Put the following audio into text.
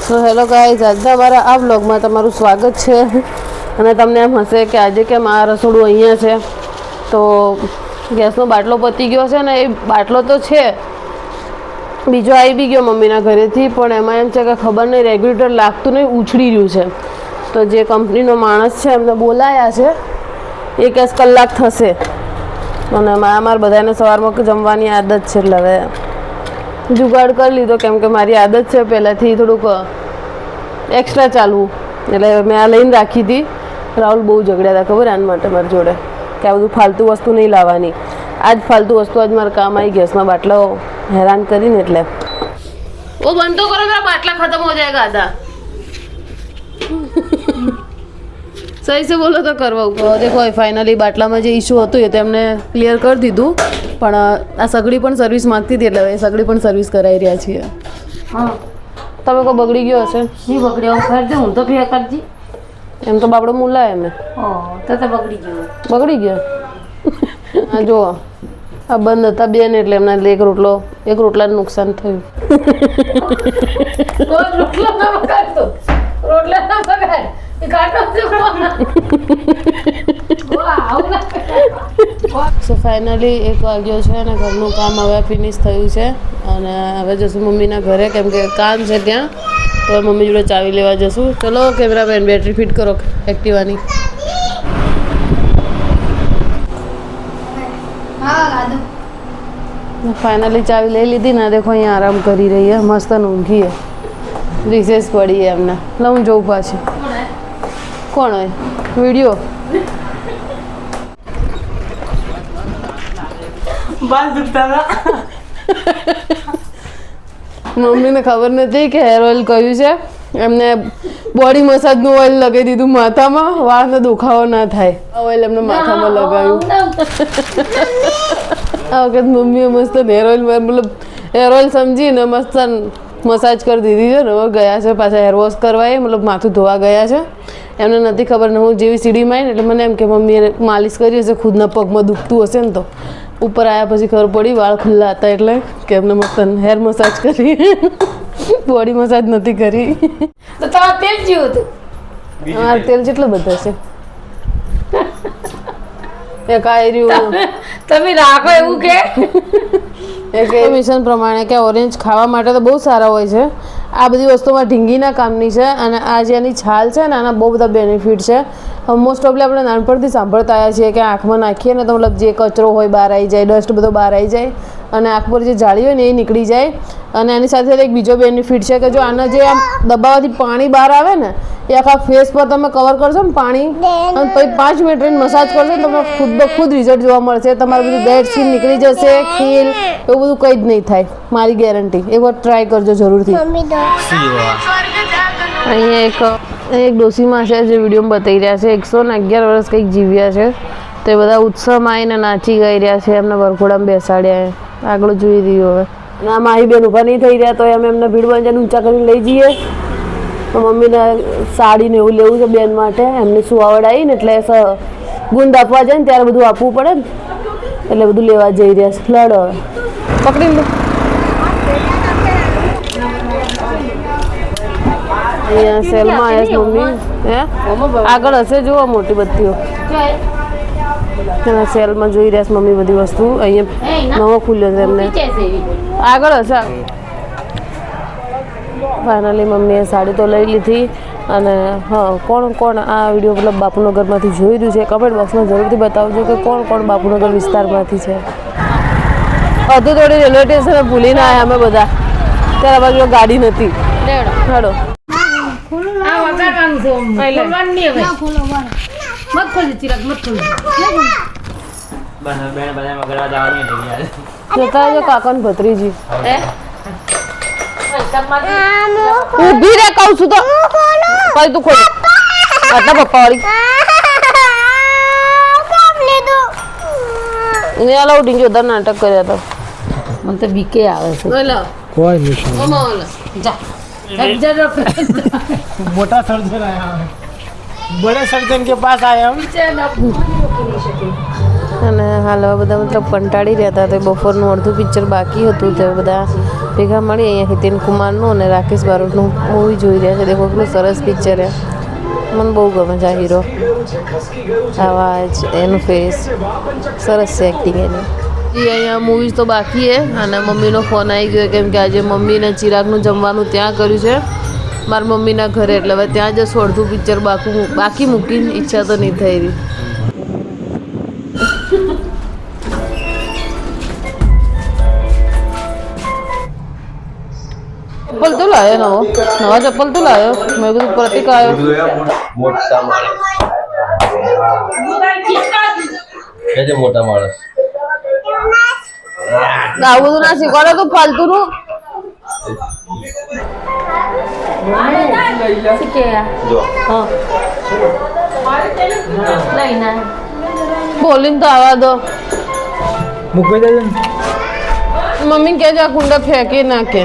So hello guys, આજના મારા આ વ્લોગમાં તમારું સ્વાગત છે. અને તમને એમ હશે કે આજે કેમ આ રસોડું અહીંયા છે, તો ગેસનો બાટલો પતી ગયો છે ને. એ બાટલો તો છે, બીજો આવી બી ગયો મમ્મીના ઘરેથી, પણ એમાં એમ છે કે ખબર નહીં રેગ્યુલેટર લાગતું નહીં, ઉછળી રહ્યું છે. તો જે કંપનીનો માણસ છે એમને બોલાયા છે, 1 કલાક થશે. અને અમારે બધાને સવારમાં જમવાની આદત છે, એટલે હવે જુગાડ કરી લીધો, કેમ કે મારી આદત છે પહેલાંથી થોડુંક એક્સ્ટ્રા ચાલવું. એટલે મેં આ લઈને રાખી હતી. રાહુલ બહુ ઝઘડ્યા હતા ખબર આના માટે મારી જોડે, કે આ બધું ફાલતુ વસ્તુ નહીં લાવવાની. આજ ફાલતુ વસ્તુ આજ મારે કામ આવી. ગેસના બાટલાઓ હેરાન કરીને એટલે ઓ બંધ તો કરો, મેરા બાટલા ખતમ હો જાયગા આધા. સહી से બોલો તો કરવા ઉપર. દેખો ફાઇનલી બાટલામાં જે ઇશ્યુ હતું એ તો એમને ક્લિયર કરી દીધું, પણ આ સગડી પણ સર્વિસ માંગતી હતી, એટલે એ સગડી પણ સર્વિસ કરાવી રહ્યા છીએ. હા, તમે કોઈ બગડી ગયો હશે? નહીં બગડ્યો, કરજો હું તો ફેર કરજી. એમ તો બાપડો મુલાય એમને. તો બગડી ગયો. બગડી ગયો. હા જુઓ, આ બંધ હતા બે ને, એટલે એમના એક રોટલાને નુકસાન થયું. સો ફાઇનલી 1 વાગ્યો છે અને ઘરનું કામ હવે ફિનિશ થયું છે. અને હવે જશું મમ્મીના ઘરે, કેમ કે કામ છે ત્યાં. તો મમ્મી જોડે ચાવી લેવા જશું. ચલો કેમેરામેન, બેટરી ફિટ કરો એક્ટિવાની. ફાઇનલી ચાવી લઈ લીધી ને. દેખો અહીંયા આરામ કરી રહી છે, મસ્ત ઊંઘી. રિસેસ પડી એમને. લે હું જોઉં પાછી. કોણ હોય? વિડીયો મમ્મીને ખબર નથી કે હેર ઓઇલ કયું છે. એમને બોડી મસાજનું ઓઇલ લગાવી દીધું માથામાં, વાળનો દુખાવો ના થાય. ઓઇલ એમને માથામાં લગાવ્યું. આ વખત મમ્મીએ મસ્ત હેર ઓઇલ, મતલબ હેર ઓઇલ સમજીને મસ્ત મસાજ કરી દીધી છે ને. હવે ગયા છે પાછા હેર વોશ કરવા, મતલબ માથું ધોવા ગયા છે. એમને નથી ખબર ને, હું જેવી સીડીમાં આવી ને એટલે મને એમ કે મમ્મીએ માલિશ કરી હશે, ખુદના પગમાં દુખતું હશે ને. તો ઉપર આવ્યા પછી ખબર પડી વાળ ખુલ્લા હતા, એટલે કે એમને મસ્ત હેર મસાજ કરી. બોડી મસાજ નથી કરી. તો તમારે તેલ જેવું હતું. હા, તેલ જેટલા બધા છે. એક આયર્યું તમે રાખો એવું કે એક મિશન પ્રમાણે કે ઓરેન્જ ખાવા માટે તો બહુ સારા હોય છે. આ બધી વસ્તુમાં ઢીંગીના કામની છે. અને આ જે એની છાલ છે ને, આના બહુ બધા બેનિફિટ છે. મોસ્ટ ઓફલી આપણે નાનપણથી સાંભળતા આવ્યા છીએ કે આંખમાં નાખીએ ને તો મતલબ જે કચરો હોય બહાર આવી જાય, ડસ્ટ બધો બહાર આવી જાય, અને આંખ પર જે જાળી હોય ને એ નીકળી જાય. અને એની સાથે એક બીજો બેનિફિટ છે કે જો આના જે આમ દબાવવાથી પાણી બહાર આવે ને, એ આખા ફેસ પર તમે કવર કરશો ને પાણી, અને પછી 5 મિનિટ રહીને મસાજ કરશો ને, તમને ખુદ બ ખુદ રિઝલ્ટ જોવા મળશે. તમારું બધું ડેડ સ્કિન નીકળી જશે, ખીલ એવું બધું કંઈ જ નહીં થાય, મારી ગેરંટી. એકવાર ટ્રાય કરજો જરૂરથી. અહીંયા એક ડોસીમાં છે જે વિડીયોમાં બતાવી રહ્યા છે, 111 વર્ષ કંઈક જીવ્યા છે. તો એ બધા ઉત્સવમાં આવીને નાચી ગઈ રહ્યા છે, એમને વરઘોડામાં બેસાડ્યા. આગળ જોઈ રહ્યું હવે. ના, માહી બેન ઊભા નહીં થઈ રહ્યા, તો અમે એમને ભીડ બાંધીને ઊંચા કરીને લઈ જઈએ. તો મમ્મીને સાડીને એવું લેવું છે બેન માટે. એમને સુવાવડ આવી ને એટલે ગુંદ આપવા જાય ને ત્યારે બધું આપવું પડે ને, એટલે બધું લેવા જઈ રહ્યા છે. લડો હવે, પકડી લો. અહીંયા સેલમાં આવ્યા છે મમ્મી. હે આગળ હશે, જુઓ મોટી બત્તીઓ. એના સેલમાં જોઈ રહ્યા છે મમ્મી બધી વસ્તુ. અહીંયા નવો ખુલ્યો છે એમને, આગળ હશે. ફાઇનલી મમ્મીએ સાડી તો લઈ લીધી. અને હા, કોણ આ વિડીયો મતલબ બાપુનગરમાંથી જોઈ રહ્યું છે, કમેન્ટ બોક્સમાં જરૂરથી બતાવજો કે કોણ બાપુનગર વિસ્તારમાંથી છે. હજુ થોડી રેલવે સ્ટેશને ભૂલીને આવ્યા અમે બધા, ત્યારે બાજુ ગાડી નથી. હેડો જતા જો કાકા ને ભત્રીજી. ઊભી રે કહું છું તો. કઈ તું ખોલ આટલા પપ્પા વાળી ને આલા ઉડી જોરદાર નાટક કર્યા હતા. મને તો બીકે આવે છે. કોઈ નહીં. જા मोटा सर्जन आया है, बड़े सर्जन के पास आया हम. અને હાલ હવે બધા મતલબ કંટાળી રહ્યા હતા. તો બપોરનું અડધું પિક્ચર બાકી હતું, તે બધા ભેગા મળી અહીંયા હિતેન કુમારનું અને રાકેશ બારોટનું મૂવી જોઈ રહ્યા છે. દેખો કેટલું સરસ પિક્ચર છે. મને બહુ ગમે છે આ હીરો. આવાજ એનું ફેસ સરસ છે, એક્ટિંગ એની. અહીંયા મૂવીઝ તો બાકી છે અને મમ્મીનો ફોન આવી ગયો કેમ કે આજે મમ્મીને ચિરાગનું જમવાનું ત્યાં કર્યું છે મારા મમ્મીના ઘરે, એટલે હવે ત્યાં જશું. અડધું પિક્ચર બાકી મૂકીને ઈચ્છા તો નહીં થઈ રહી. ચપ્પલ તો લાવ્યો નવા ચપ્પલ તો લાવ્યો. મેં કીધું પ્રતિક આવ્યો. મોટા માણસ આવું બધું ના શીખવાડો તો ફાલતુનું. બોલીને તો આવવા દો. મૂકી દેજો ને. મમ્મી કે આ કુંડા ફેંકી નાખે.